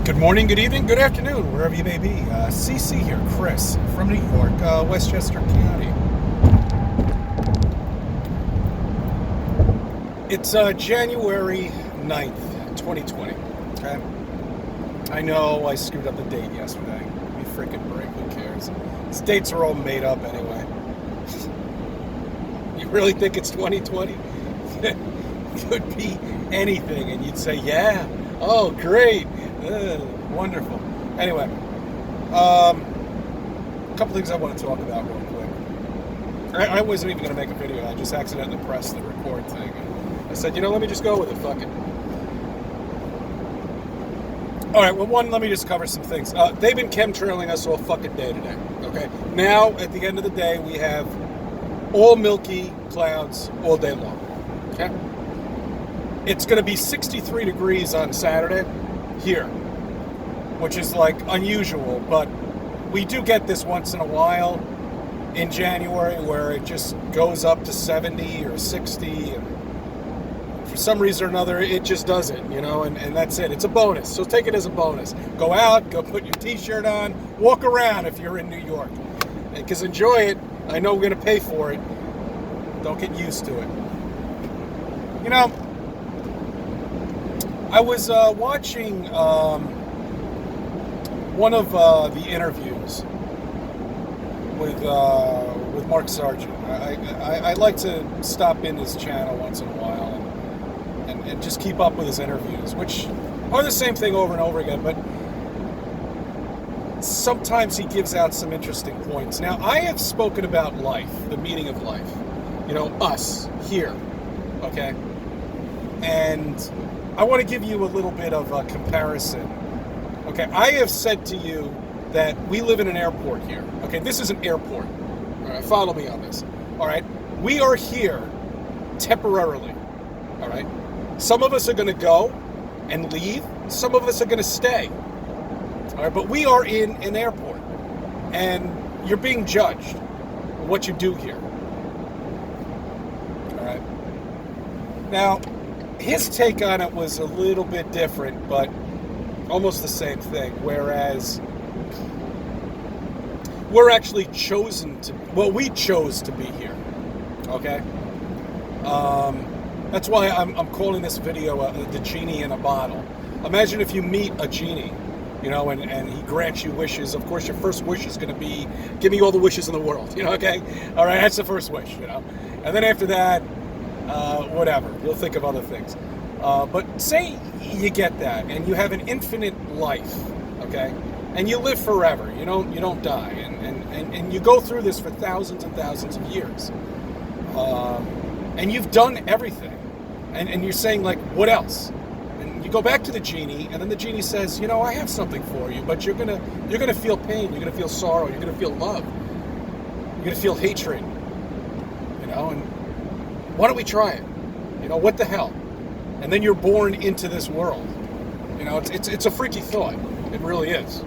Good morning, good evening, good afternoon, wherever you may be. CC here, Chris, from New York, Westchester County. It's January 9th, 2020, okay? I know I screwed up the date yesterday. We freaking break, who cares? These dates are all made up anyway. You really think it's 2020? Could be anything, and you'd say, yeah, oh, great. Wonderful. Anyway, a couple things I want to talk about real quick. I wasn't even going to make a video. I just accidentally pressed the record thing. And I said, let me just go with it. Fuck it. All right, well, let me just cover some things. They've been chemtrailing us all fucking day today, okay? Now, at the end of the day, we have all milky clouds all day long, okay? It's going to be 63 degrees on Saturday here, which is like unusual, but we do get this once in a while in January where it just goes up to 70 or 60, and for some reason or another it just does it, and that's it. It's a bonus, so take it as a bonus. Go out, go put your t-shirt on, walk around if you're in New York, because enjoy it. I know we're going to pay for it. Don't get used to it. I was watching one of the interviews with Mark Sargent. I like to stop in his channel once in a while and just keep up with his interviews, which are the same thing over and over again, but sometimes he gives out some interesting points. Now, I have spoken about life, the meaning of life, us here, okay? And I want to give you a little bit of a comparison. Okay, I have said to you that we live in an airport here. Okay, this is an airport. All right, follow me on this. All right, we are here temporarily. All right, some of us are going to go and leave. Some of us are going to stay. All right, but we are in an airport, and you're being judged for what you do here. All right. Now, his take on it was a little bit different, but almost the same thing, whereas we're actually we chose to be here, okay? That's why I'm calling this video the genie in a bottle. Imagine if you meet a genie, and he grants you wishes. Of course, your first wish is going to be, give me all the wishes in the world, okay? All right, that's the first wish, And then after that, whatever, you'll think of other things. But say you get that, and you have an infinite life, okay? And you live forever, you don't die, and you go through this for thousands and thousands of years. And you've done everything. And you're saying, like, what else? And you go back to the genie, and then the genie says, I have something for you, but you're gonna feel pain, you're gonna feel sorrow, you're gonna feel love, you're gonna feel hatred, and why don't we try it? What the hell? And then you're born into this world. It's a freaky thought. It really is.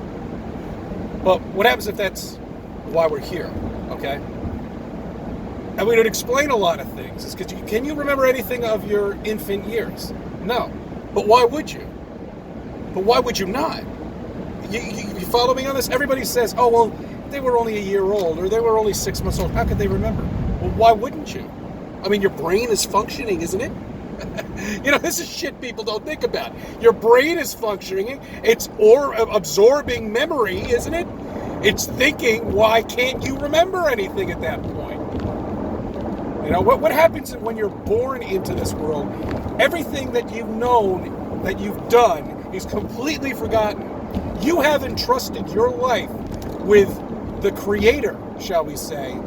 But what happens if that's why we're here? Okay? And we would explain a lot of things. It's because can you remember anything of your infant years? No. But why would you? But why would you not? You follow me on this? Everybody says, oh, well, they were only a year old, or they were only 6 months old. How could they remember? Well, why wouldn't you? I mean, your brain is functioning, isn't it? This is shit people don't think about. Your brain is functioning. It's absorbing memory, isn't it? It's thinking, why can't you remember anything at that point? What happens when you're born into this world? Everything that you've known, that you've done, is completely forgotten. You have entrusted your life with the Creator, shall we say,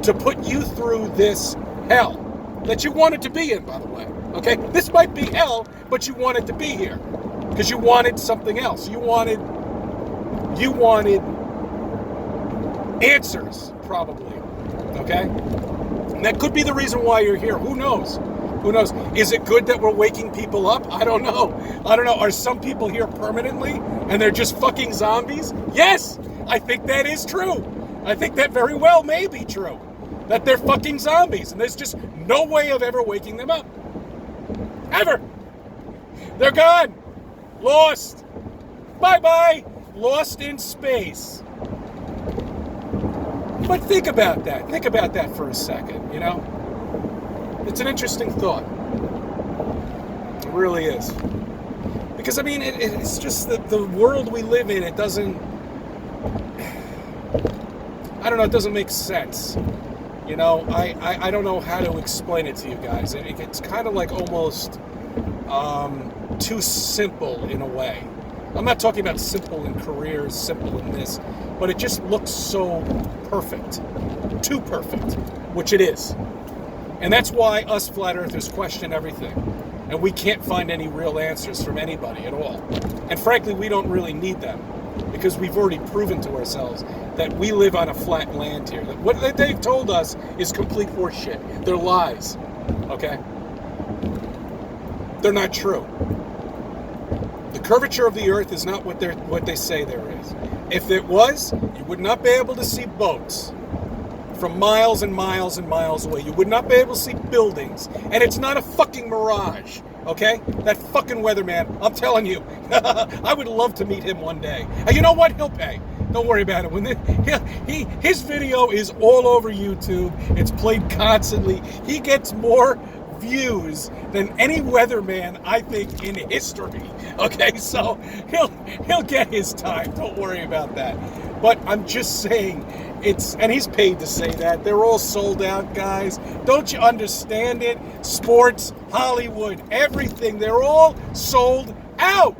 to put you through this hell that you wanted to be in, by the way. Okay? This might be hell, but you wanted to be here because you wanted something else. You wanted answers, probably. Okay? And that could be the reason why you're here. Who knows? Who knows? Is it good that we're waking people up? I don't know. Are some people here permanently and they're just fucking zombies? Yes! I think that is true. I think that very well may be true. That they're fucking zombies, and there's just no way of ever waking them up. Ever. They're gone. Lost. Bye-bye. Lost in space. But think about that. Think about that for a second, you know? It's an interesting thought. It really is. Because, I mean, it's just that the world we live in, it doesn't... I don't know, it doesn't make sense. You know, I don't know how to explain it to you guys. It's kind of like almost too simple in a way. I'm not talking about simple in careers, simple in this, but it just looks so perfect. Too perfect, which it is. And that's why us flat earthers question everything. And we can't find any real answers from anybody at all. And frankly, we don't really need them, because we've already proven to ourselves that we live on a flat land here. That what they've told us is complete horseshit. They're lies, okay? They're not true. The curvature of the earth is not what they say there is. If it was, you would not be able to see boats from miles and miles and miles away. You would not be able to see buildings. And it's not a fucking mirage, okay? That fucking weatherman, I'm telling you, I would love to meet him one day. And you know what? He'll pay. Don't worry about it. When his video is all over YouTube. It's played constantly. He gets more views than any weatherman, I think, in history. Okay, so he'll get his time. Don't worry about that. But I'm just saying, and he's paid to say that. They're all sold out, guys. Don't you understand it? Sports, Hollywood, everything. They're all sold out.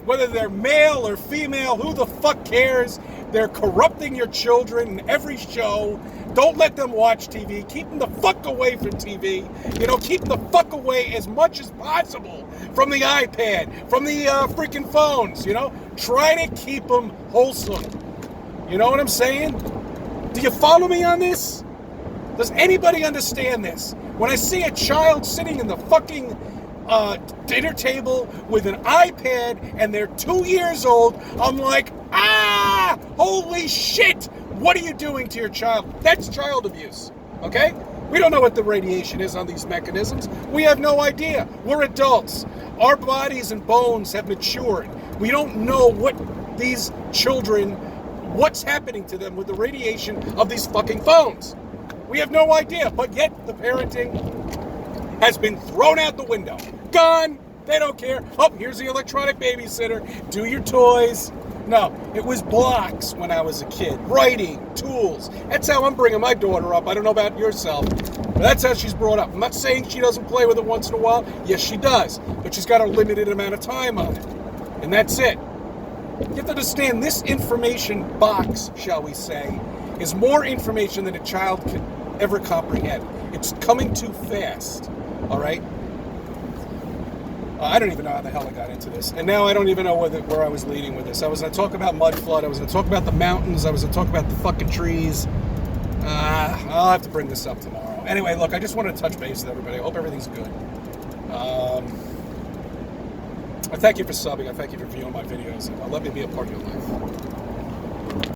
Whether they're male or female, who the fuck cares? They're corrupting your children in every show. Don't let them watch TV. Keep them the fuck away from TV. You know, keep the fuck away as much as possible from the iPad, from the freaking phones, you know? Try to keep them wholesome. You know what I'm saying? Do you follow me on this? Does anybody understand this? When I see a child sitting in the fucking dinner table with an iPad and they're 2 years old, I'm like, holy shit, what are you doing to your child? That's child abuse, okay? We don't know what the radiation is on these mechanisms. We have no idea. We're adults. Our bodies and bones have matured. We don't know what these children, what's happening to them with the radiation of these fucking phones. We have no idea, but yet the parenting has been thrown out the window. Gone. They don't care. Oh, here's the electronic babysitter. Do your toys. No, it was blocks when I was a kid. Writing, tools. That's how I'm bringing my daughter up. I don't know about yourself, but that's how she's brought up. I'm not saying she doesn't play with it once in a while. Yes, she does. But she's got a limited amount of time on it. And that's it. You have to understand, this information box, shall we say, is more information than a child can ever comprehend. It's coming too fast. All right? I don't even know how the hell I got into this. And now I don't even know where I was leading with this. I was going to talk about mud flood. I was going to talk about the mountains. I was going to talk about the fucking trees. I'll have to bring this up tomorrow. Anyway, look, I just wanted to touch base with everybody. I hope everything's good. I thank you for subbing. I thank you for viewing my videos. Let me be a part of your life.